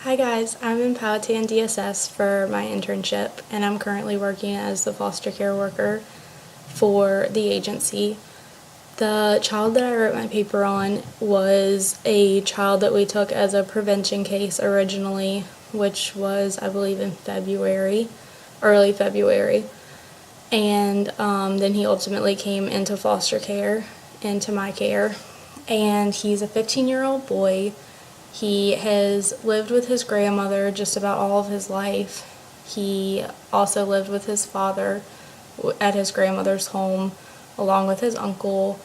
Hi guys, I'm in Powhatan DSS for my internship, and I'm currently working as the foster care worker for the agency. The child that I wrote my paper on was a child that we took as a prevention case originally, which was, I believe, in February, early February. And then he ultimately came into foster care, into my care. And he's a 15-year-old boy. He has lived with his grandmother just about all of his life. He also lived with his father at his grandmother's home, along with his uncle.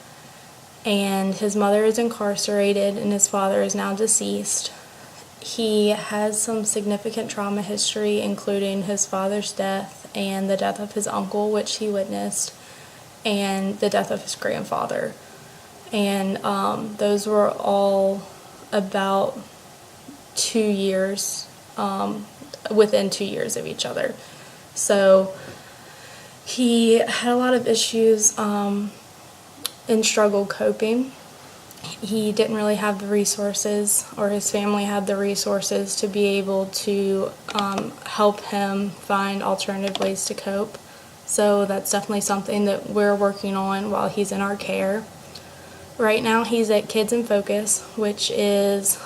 And his mother is incarcerated, and his father is now deceased. He has some significant trauma history, including his father's death and the death of his uncle, which he witnessed, and the death of his grandfather. And those were all about 2 years, within 2 years of each other. So he had a lot of issues and struggled coping. He didn't really have the resources, or his family had the resources to be able to help him find alternative ways to cope. So that's definitely something that we're working on while he's in our care. Right now he's at Kids in Focus, which is,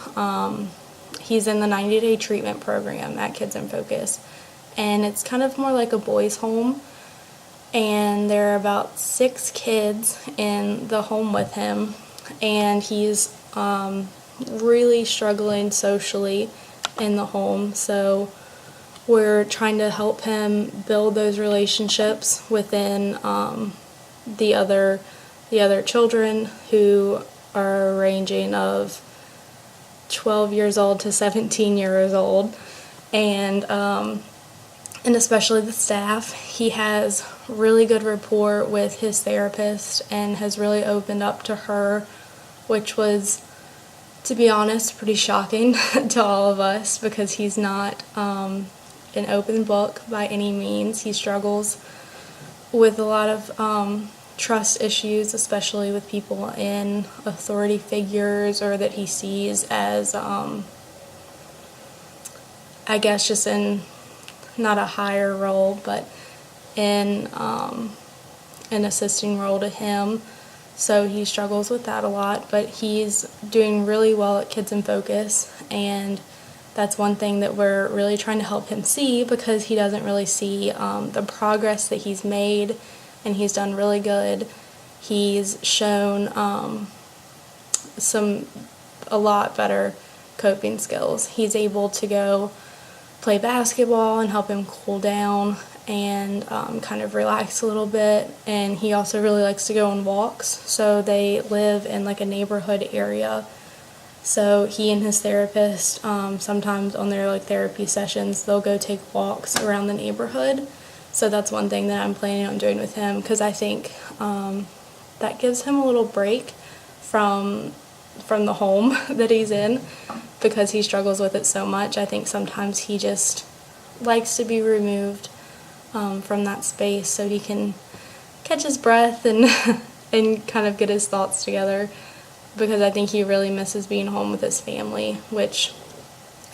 he's in the 90-day treatment program at Kids in Focus. And it's kind of more like a boys' home. And there are about 6 kids in the home with him. And he's really struggling socially in the home. So we're trying to help him build those relationships within the other children, who are ranging of 12 years old to 17 years old, and especially the staff. He has really good rapport with his therapist and has really opened up to her, which was, to be honest, pretty shocking to all of us, because he's not an open book by any means. He struggles with a lot of trust issues, especially with people in authority figures, or that he sees as, I guess, just in not a higher role, but in an assisting role to him. So he struggles with that a lot, but he's doing really well at Kids in Focus, and that's one thing that we're really trying to help him see, because he doesn't really see the progress that he's made, and he's done really good. He's shown a lot better coping skills. He's able to go play basketball and help him cool down and kind of relax a little bit. And he also really likes to go on walks. So they live in like a neighborhood area. So he and his therapist, sometimes on their therapy sessions, they'll go take walks around the neighborhood. So that's one thing that I'm planning on doing with him, because I think that gives him a little break from the home that he's in, because he struggles with it so much. I think sometimes he just likes to be removed from that space so he can catch his breath and and kind of get his thoughts together, because I think he really misses being home with his family, which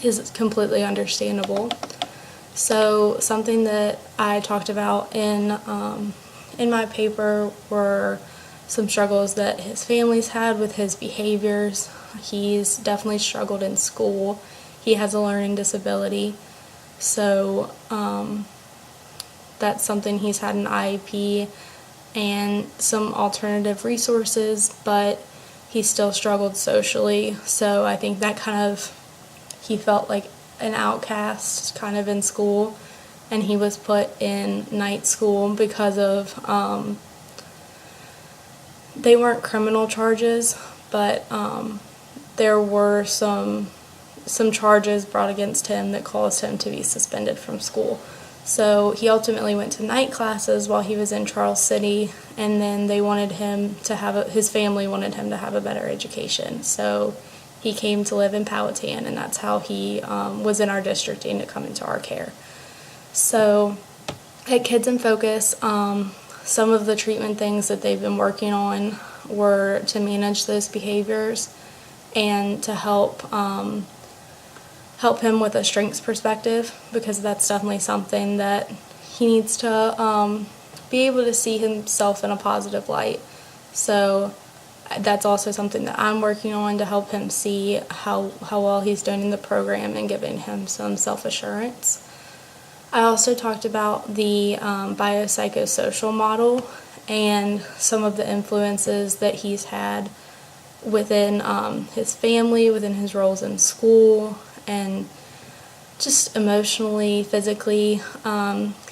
is completely understandable. So something that I talked about in my paper were some struggles that his family's had with his behaviors. He's definitely struggled in school. He has a learning disability, so that's something. He's had an IEP and some alternative resources, but he still struggled socially. So I think that he felt like an outcast kind of in school, and he was put in night school because of they weren't criminal charges, but there were some charges brought against him that caused him to be suspended from school. So he ultimately went to night classes while he was in Charles City, and then they wanted him to his family wanted him to have a better education. So he came to live in Powhatan, and that's how he was in our districting to come into our care. So at Kids in Focus, some of the treatment things that they've been working on were to manage those behaviors and to help help him with a strengths perspective, because that's definitely something that he needs to be able to see himself in a positive light. So that's also something that I'm working on to help him see how well he's doing in the program and giving him some self-assurance. I also talked about the biopsychosocial model and some of the influences that he's had within his family, within his roles in school, and just emotionally, physically.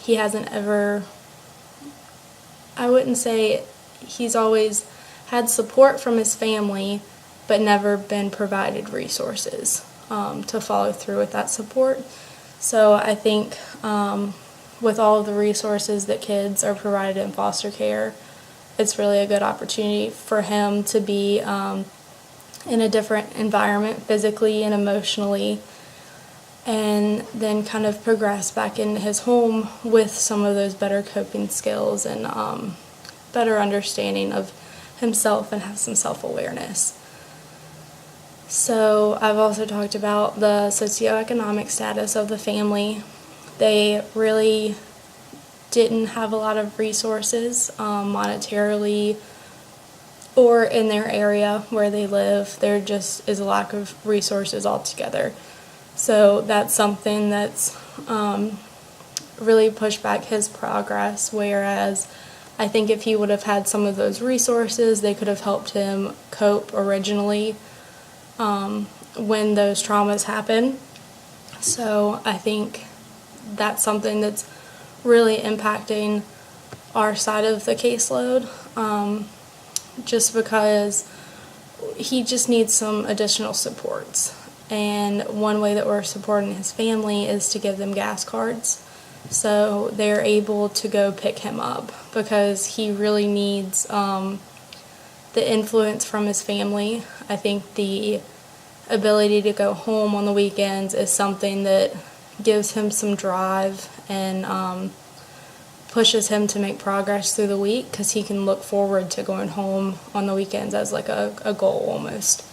He hasn't ever, I wouldn't say, he's always had support from his family, but never been provided resources to follow through with that support. So I think with all of the resources that kids are provided in foster care, it's really a good opportunity for him to be in a different environment physically and emotionally, and then kind of progress back into his home with some of those better coping skills and better understanding of himself and have some self-awareness. So I've also talked about the socioeconomic status of the family. They really didn't have a lot of resources monetarily or in their area where they live. There just is a lack of resources altogether. So that's something that's really pushed back his progress, whereas I think if he would have had some of those resources, they could have helped him cope originally when those traumas happen. So I think that's something that's really impacting our side of the caseload, just because he just needs some additional supports. And one way that we're supporting his family is to give them gas cards, so they're able to go pick him up, because he really needs the influence from his family. I think the ability to go home on the weekends is something that gives him some drive and pushes him to make progress through the week, because he can look forward to going home on the weekends as like a goal almost.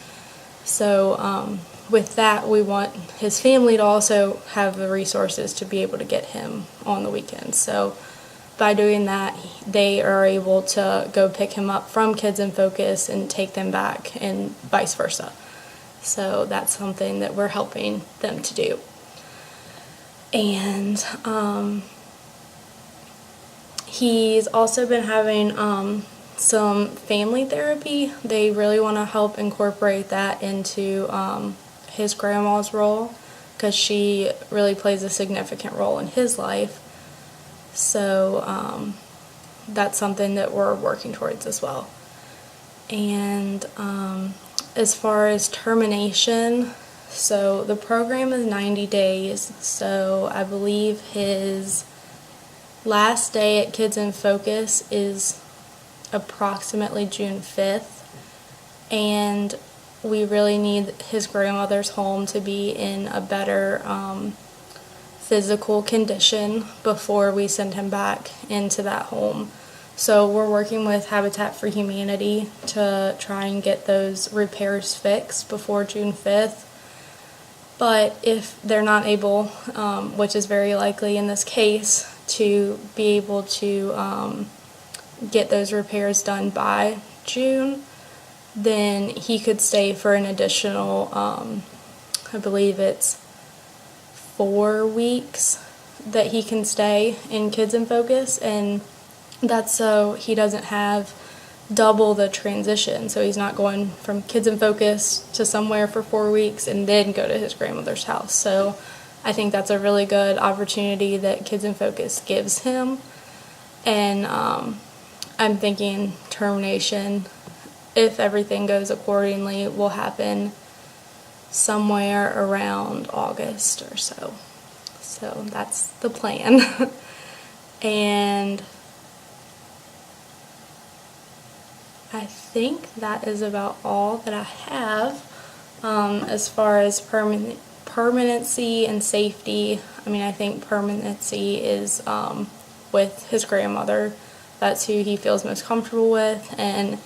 So with that, we want his family to also have the resources to be able to get him on the weekends. So by doing that, they are able to go pick him up from Kids in Focus and take them back, and vice versa. So that's something that we're helping them to do. And he's also been having some family therapy. They really want to help incorporate that into his grandma's role, because she really plays a significant role in his life. So that's something that we're working towards as well. And as far as termination, so the program is 90 days, so I believe his last day at Kids in Focus is approximately June 5th, and we really need his grandmother's home to be in a better physical condition before we send him back into that home. So we're working with Habitat for Humanity to try and get those repairs fixed before June 5th. But if they're not able, which is very likely in this case, to be able to get those repairs done by June, then he could stay for an additional, I believe it's 4 weeks that he can stay in Kids in Focus, and that's so he doesn't have double the transition. So he's not going from Kids in Focus to somewhere for 4 weeks and then go to his grandmother's house. So I think that's a really good opportunity that Kids in Focus gives him. And I'm thinking termination, if everything goes accordingly, will happen somewhere around August or so. So that's the plan. And I think that is about all that I have as far as permanency and safety. I mean, I think permanency is with his grandmother. That's who he feels most comfortable with, and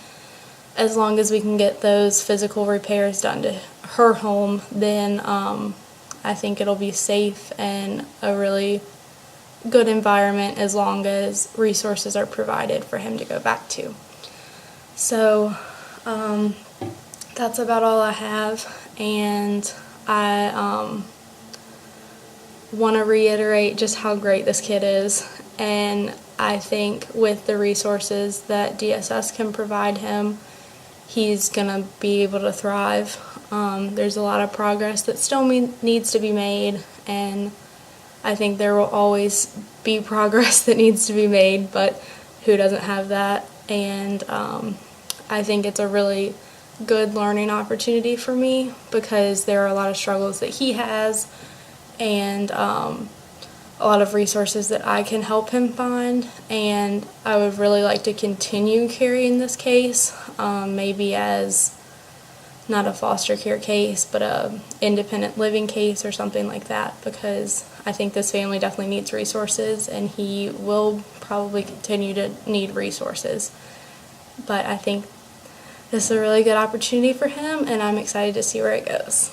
as long as we can get those physical repairs done to her home, then I I think it'll be safe and a really good environment as long as resources are provided for him to go back to. So that's about all I have, and I want to reiterate just how great this kid is, and I think with the resources that DSS can provide him, he's going to be able to thrive. There's a lot of progress that still needs to be made, and I think there will always be progress that needs to be made, but who doesn't have that? And I think it's a really good learning opportunity for me because there are a lot of struggles that he has, and a lot of resources that I can help him find, and I would really like to continue carrying this case, maybe as not a foster care case, but a independent living case or something like that, because I think this family definitely needs resources, and he will probably continue to need resources. But I think this is a really good opportunity for him, and I'm excited to see where it goes.